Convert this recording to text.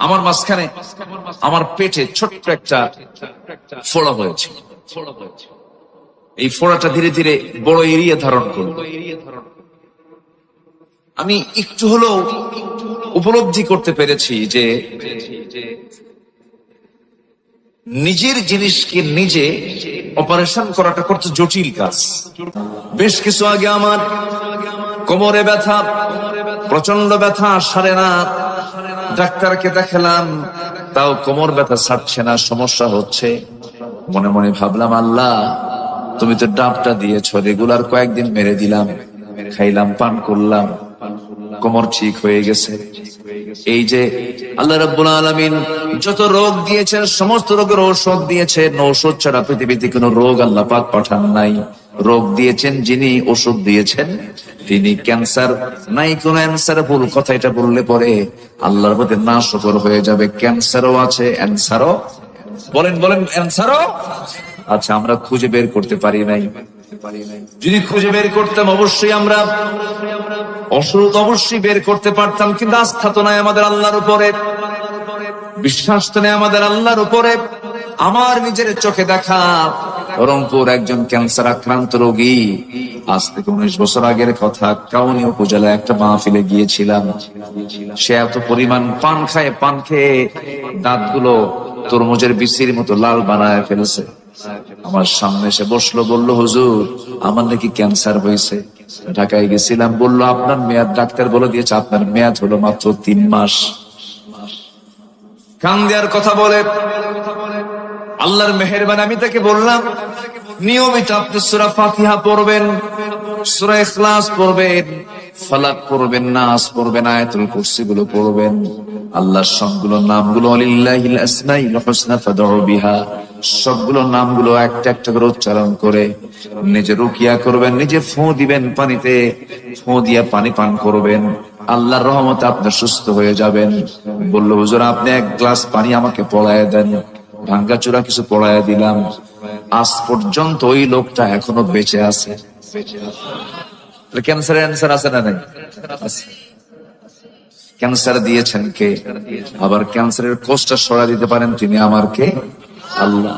আমার মাঝখানে আমার পেটে ছোট্ট একটা ফোড়া হয়েছে। এই ফোড়াটা ধীরে ধীরে বড় এরিয়া ধারণ করল। আমি একটু হলেও উপলব্ধি করতে পেরেছি যে নিজের জিনিসকে নিজে অপারেশন করাটা করতে জটিল কাজ। বেশ কিছু আগে আমার কোমরে ব্যথা, প্রচন্ড ব্যথা, সারে না। ডাক্তারকে দেখালাম, তাও কোমর ব্যথা ছাড়ছে না, সমস্যা হচ্ছে। মনে মনে ভাবলাম, আল্লাহ তুমি তো ডাবটা দিয়েছো, রেগুলার কয়েকদিন মেরে দিলাম, খাইলাম, পান করলাম, কোমর ঠিক হয়ে গেছে। এই যে আল্লাহ রাব্বুল আলামিন যত রোগ দিয়েছেন, সমস্ত রোগের ঔষধ দিয়েছেন। ঔষধ ছাড়া পৃথিবীতে কোনো রোগ আল্লাহ পাক পাঠান নাই। রোগ দিয়েছেন যিনি, ওষুধ দিয়েছেন তিনি। ক্যান্সার নাই কোন অ্যান্সার, ভুল কথা এটা বললে পরে আল্লাহর প্রতি নাশকর হয়ে যাবে। ক্যান্সারও আছে, অ্যান্সারও। বলেন বলেন, অ্যান্সারও আচ্ছা, আমরা খুঁজে বের করতে পারি নাই। যদি খুঁজে বের করতাম অবশ্যই আমরা ওষুধ অবশ্যই বের করতে পারতাম, কিন্তু আস্থা তো নাই আমাদের আল্লাহর উপরে, বিশ্বাস তো নেই আমাদের আল্লাহর উপরে। আমার নিজের চোখে দেখা রংপুর একজন ক্যান্সার আক্রান্ত রোগী, আজ থেকে 19 বছর আগের কথা, কাউনি উপজেলায় একটা মাহফিলে গিয়েছিলাম। সে এত পরিমাণ পান খায়, পান খেয়ে দাঁতগুলো তরমুজের বিচির মতো লাল বানায় ফেলেছে। আমার সামনে এসে বসলো, বলল, হুজুর আমার নাকি ক্যান্সার হয়েছে। ঢাকায় গেছিলাম, বললো আপনার মেয়াদ, ডাক্তার বলে দিয়েছে আপনার মেয়াদ হলো মাত্র 3 মাস। কান দেওয়ার কথা বলে আল্লাহর মেহেরবানি আমি তাকে বললাম, নিয়মিত আপনি সূরা ফাতিহা পড়বেন, সূরা ইখলাস পড়বেন, ফালাক পড়বেন, নাস পড়বেন, আয়াতুল কুরসি গুলো পড়বেন। আল্লাহর সবগুলো নামগুলো, লিল্লাহিল আসমাউল হুসনা ফাদউ বিহা, সবগুলো নামগুলো একটা একটা করে উচ্চারণ করে নিজে রুকিয়া করবেন, নিজে ফু দিবেন, পানিতে ফু দিয়ে পানি পান করবেন। আল্লাহর রহমতে আপনি সুস্থ হয়ে যাবেন। বলল, হুজুর আপনি 1 গ্লাস পানি আমাকে পড়ায় দেন। ভাঙ্গাচোরা কিছু পড়ায় দিলাম। আজ পর্যন্ত ওই লোকটা এখনো বেঁচে আছে। ক্যান্সারের অ্যান্সার আছে না নাই? ক্যান্সার দিয়েছেন কে? আবার ক্যান্সারের কোষটা সরা দিতে পারেন তিনি আমার কে? আল্লাহ।